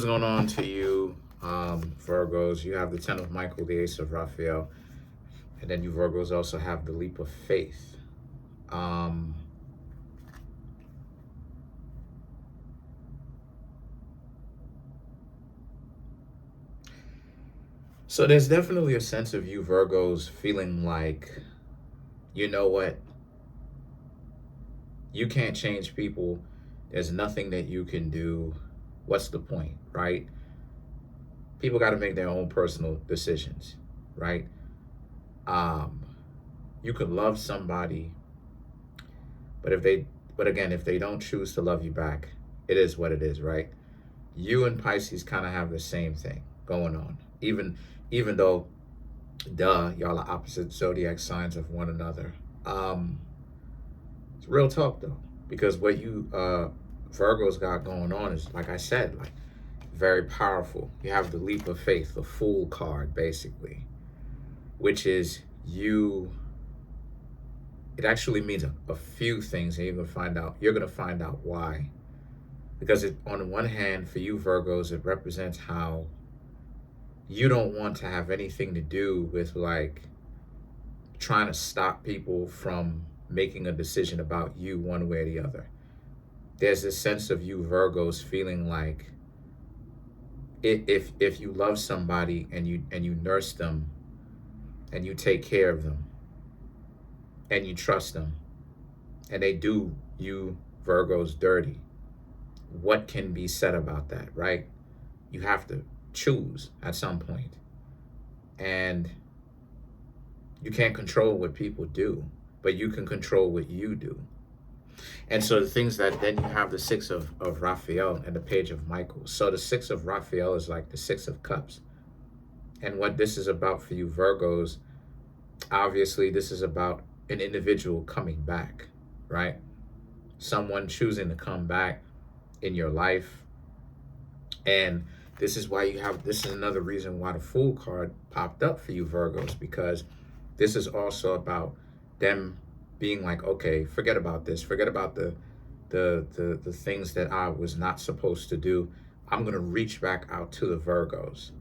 What's going on to you, Virgos? You have the Ten of Michael, the Ace of Raphael, and then you Virgos also have the Leap of Faith. Um, so there's definitely a sense of you Virgos feeling like, you know what, you can't change people. There's nothing that you can do. What's the point, right? People got to make their own personal decisions, right? Um, you could love somebody, but if they don't choose to love you back, it is what it is, right? You and Pisces kind of have the same thing going on. Even though, duh, y'all are opposite zodiac signs of one another. It's real talk though, because what you Virgos got going on is, like I said, like very powerful. You have the leap of faith, the Fool card, basically, which is you. It actually means a few things, and you're gonna find out why. Because on the one hand, for you Virgos, it represents how you don't want to have anything to do with like trying to stop people from making a decision about you one way or the other. There's this sense of you Virgos feeling like if you love somebody and you nurse them and you take care of them and you trust them and they do you Virgos dirty, what can be said about that, right? You have to choose at some point. And you can't control what people do, but you can control what you do. And so the things that then you have the Six of Raphael and the Page of Michael. So the Six of Raphael is like the Six of Cups. And what this is about for you Virgos, obviously this is about an individual coming back, right? Someone choosing to come back in your life. And this is another reason why the Fool card popped up for you Virgos, because this is also about them being like, okay, forget about this. Forget about the things that I was not supposed to do. I'm going to reach back out to the Virgos.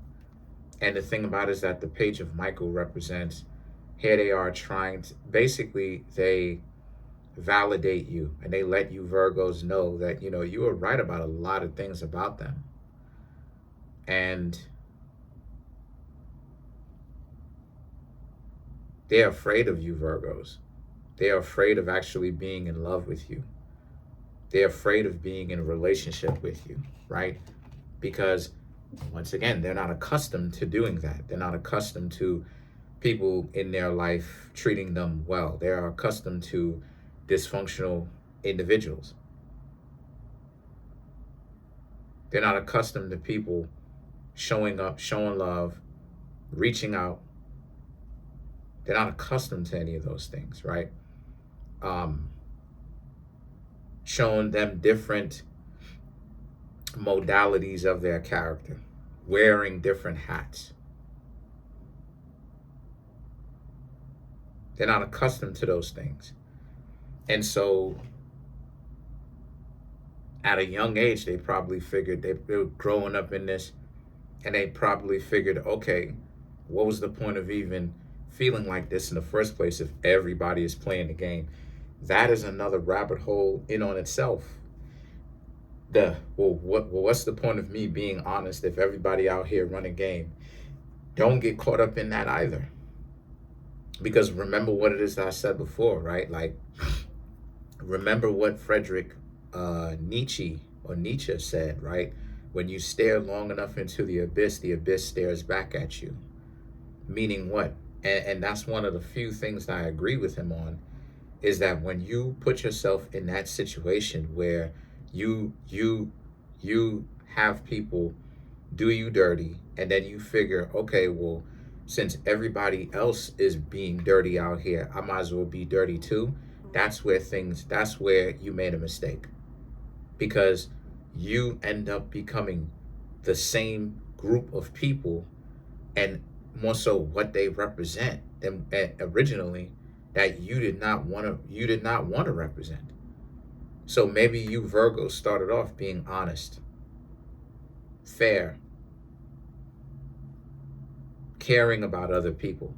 And the thing about it is that the Page of Michael represents, here they are trying to, basically, they validate you and they let you Virgos know that, you were right about a lot of things about them. And they're afraid of you Virgos. They are afraid of actually being in love with you. They're afraid of being in a relationship with you, right? Because, once again, they're not accustomed to doing that. They're not accustomed to people in their life treating them well. They're accustomed to dysfunctional individuals. They're not accustomed to people showing up, showing love, reaching out. They're not accustomed to any of those things, right? Showing them different modalities of their character, wearing different hats. They're not accustomed to those things. And so at a young age, they probably figured they were growing up in this, and they probably figured, okay, what was the point of even feeling like this in the first place if everybody is playing the game? That is another rabbit hole in on itself. What's the point of me being honest if everybody out here run a game? Don't get caught up in that either. Because remember what it is that I said before, right? Like, remember what Friedrich Nietzsche said, right? When you stare long enough into the abyss stares back at you. Meaning what? And that's one of the few things that I agree with him on, is that when you put yourself in that situation where you have people do you dirty, and then you figure, okay, well, since everybody else is being dirty out here, I might as well be dirty too. That's where you made a mistake, because you end up becoming the same group of people, and more so what they represent them originally, that you did not want to represent. So maybe you Virgos started off being honest. fair, caring about other people.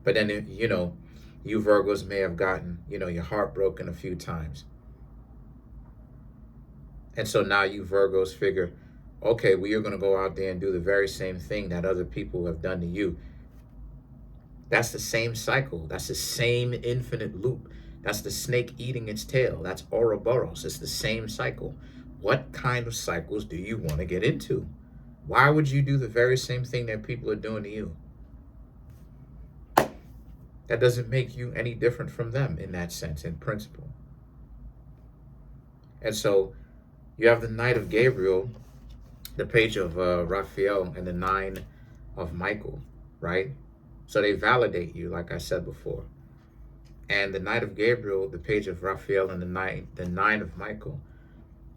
But then, you Virgos may have gotten, your heart broken a few times. And so now you Virgos figure, okay, we are going to go out there and do the very same thing that other people have done to you. That's the same cycle. That's the same infinite loop. That's the snake eating its tail. That's Ouroboros. It's the same cycle. What kind of cycles do you want to get into? Why would you do the very same thing that people are doing to you? That doesn't make you any different from them in that sense, in principle. And so you have the Knight of Gabriel, the Page of Raphael, and the Nine of Michael, right? So they validate you, like I said before. And the Knight of Gabriel, the Page of Raphael, and the Nine of Michael,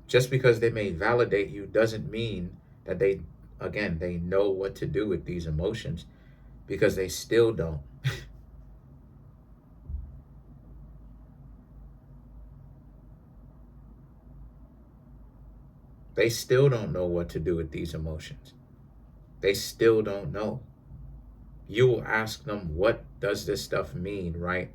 just because they may validate you doesn't mean that they know what to do with these emotions, because they still don't. They still don't know what to do with these emotions. They still don't know. You will ask them, what does this stuff mean, right?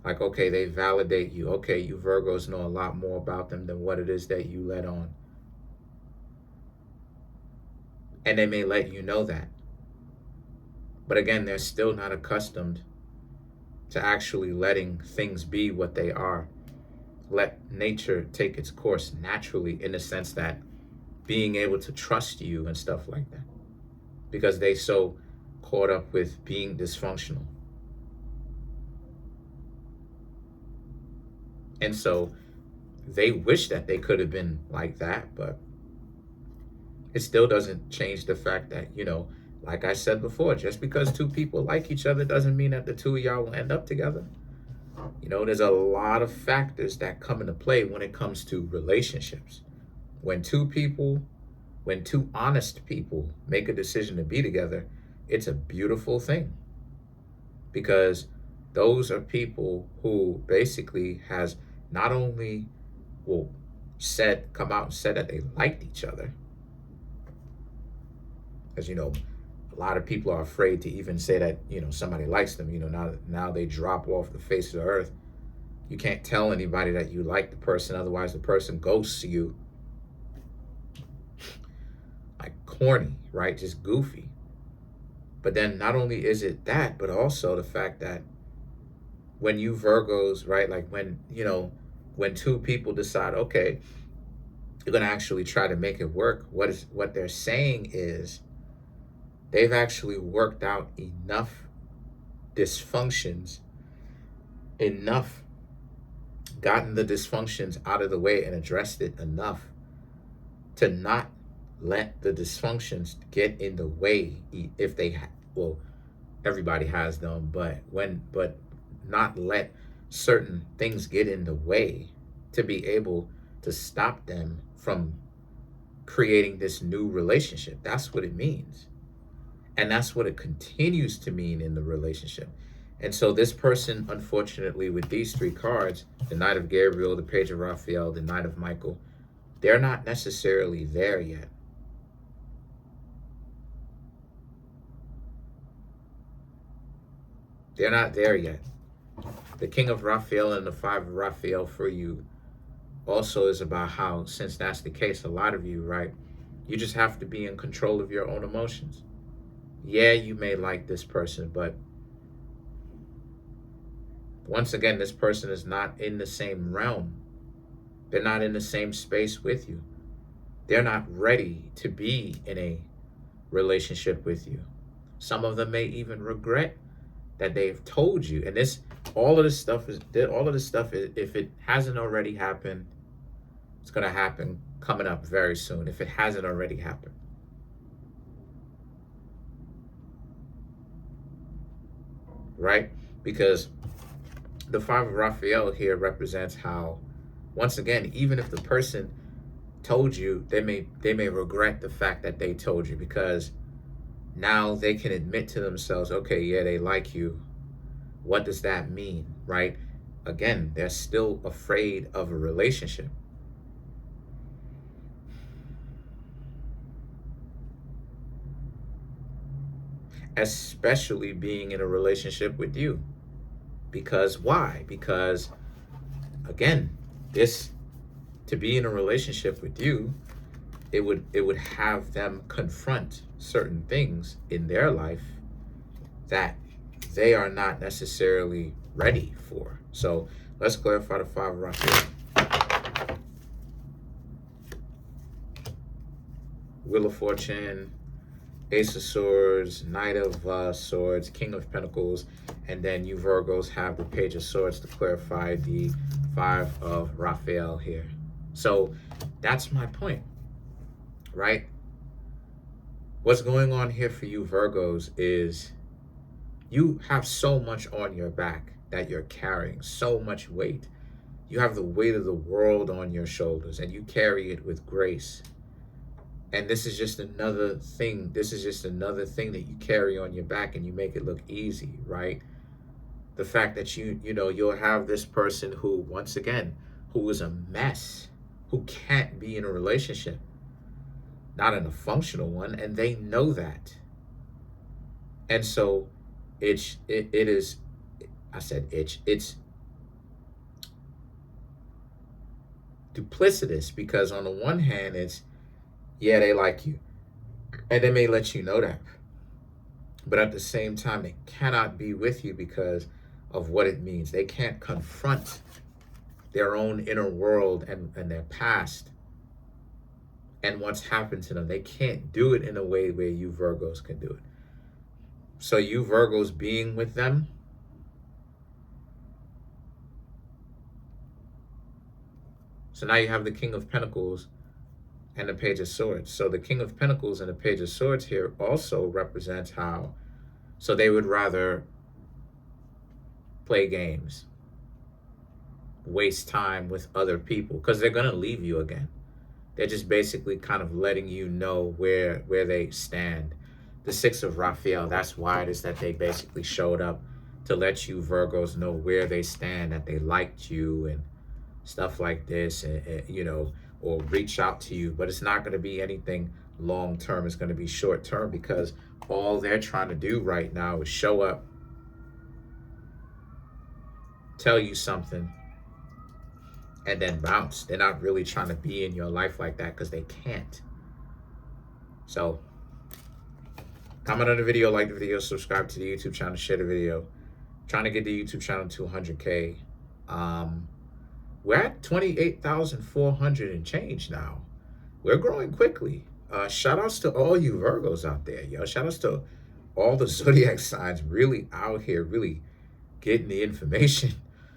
Like, okay, they validate you. Okay, you Virgos know a lot more about them than what it is that you let on. And they may let you know that. But again, they're still not accustomed to actually letting things be what they are. Let nature take its course naturally, in the sense that being able to trust you and stuff like that, because they so caught up with being dysfunctional. And so they wish that they could have been like that, but it still doesn't change the fact that, like I said before, just because two people like each other doesn't mean that the two of y'all will end up together. There's a lot of factors that come into play when it comes to relationships. When two honest people make a decision to be together, it's a beautiful thing, because those are people who basically has not only come out and said that they liked each other, because a lot of people are afraid to even say that somebody likes them. Now they drop off the face of the earth. You can't tell anybody that you like the person, otherwise the person ghosts you. Like corny, right? Just goofy. But then not only is it that, but also the fact that when you Virgos, right, like when two people decide, okay, you're going to actually try to make it work, what they're saying is they've actually worked out enough dysfunctions, gotten the dysfunctions out of the way and addressed it enough to not let the dysfunctions get in the way. If they everybody has them, but not let certain things get in the way to be able to stop them from creating this new relationship. That's what it means. And that's what it continues to mean in the relationship. And so this person, unfortunately, with these three cards, the Knight of Gabriel, the Page of Raphael, the Knight of Michael, they're not necessarily there yet. They're not there yet. The King of Raphael and the Five of Raphael for you also is about how, since that's the case, a lot of you, right, you just have to be in control of your own emotions. Yeah, you may like this person, but once again, this person is not in the same realm. They're not in the same space with you. They're not ready to be in a relationship with you. Some of them may even regret that they've told you. And all of this stuff is, if it hasn't already happened, it's going to happen coming up very soon, if it hasn't already happened. Right? Because the Five of Raphael here represents how, once again, even if the person told you, they may regret the fact that they told you, because now they can admit to themselves, okay, yeah, they like you. What does that mean, right? Again, they're still afraid of a relationship. especially being in a relationship with you. Because why? Because again, this to be in a relationship with you, it would have them confront certain things in their life that they are not necessarily ready for. So let's clarify the five right here. Wheel of Fortune, Ace of Swords, Knight of Swords, King of Pentacles, and then you Virgos have the Page of Swords to clarify the Five of Raphael here. So that's my point, right? What's going on here for you Virgos is you have so much on your back that you're carrying, so much weight. You have the weight of the world on your shoulders and you carry it with grace. And this is just another thing. This is just another thing that you carry on your back and you make it look easy, right? The fact that you'll have this person who, once again, who is a mess, who can't be in a relationship, not in a functional one, and they know that. And so it's duplicitous, because on the one hand, it's, yeah, they like you, and they may let you know that. But at the same time, they cannot be with you because of what it means. They can't confront their own inner world and their past and what's happened to them. They can't do it in a way where you Virgos can do it. So you Virgos being with them, so now you have the King of Pentacles and the Page of Swords. So the King of Pentacles and the Page of Swords here also represents how, so they would rather play games, waste time with other people, because they're going to leave you again. They're just basically kind of letting you know where they stand. The Six of Raphael, that's why it is that they basically showed up to let you Virgos know where they stand, that they liked you and stuff like this, and or reach out to you. But it's not going to be anything long term. It's going to be short term, because all they're trying to do right now is show up, tell you something, and then bounce. They're not really trying to be in your life like that because they can't. So comment on the video, like the video, subscribe to the YouTube channel, share the video. Trying to get the YouTube channel to 100K. We're at 28,400 and change now. We're growing quickly. Shout outs to all you Virgos out there, yo. Shout outs to all the zodiac signs really out here, really getting the information.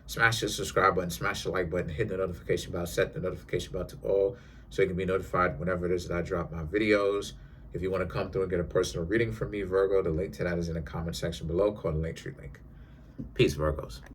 Smash the subscribe button, smash the like button, hit the notification bell, set the notification bell to all so you can be notified whenever it is that I drop my videos. If you want to come through and get a personal reading from me, Virgo, the link to that is in the comment section below. Call the Linktree link. Peace, Virgos.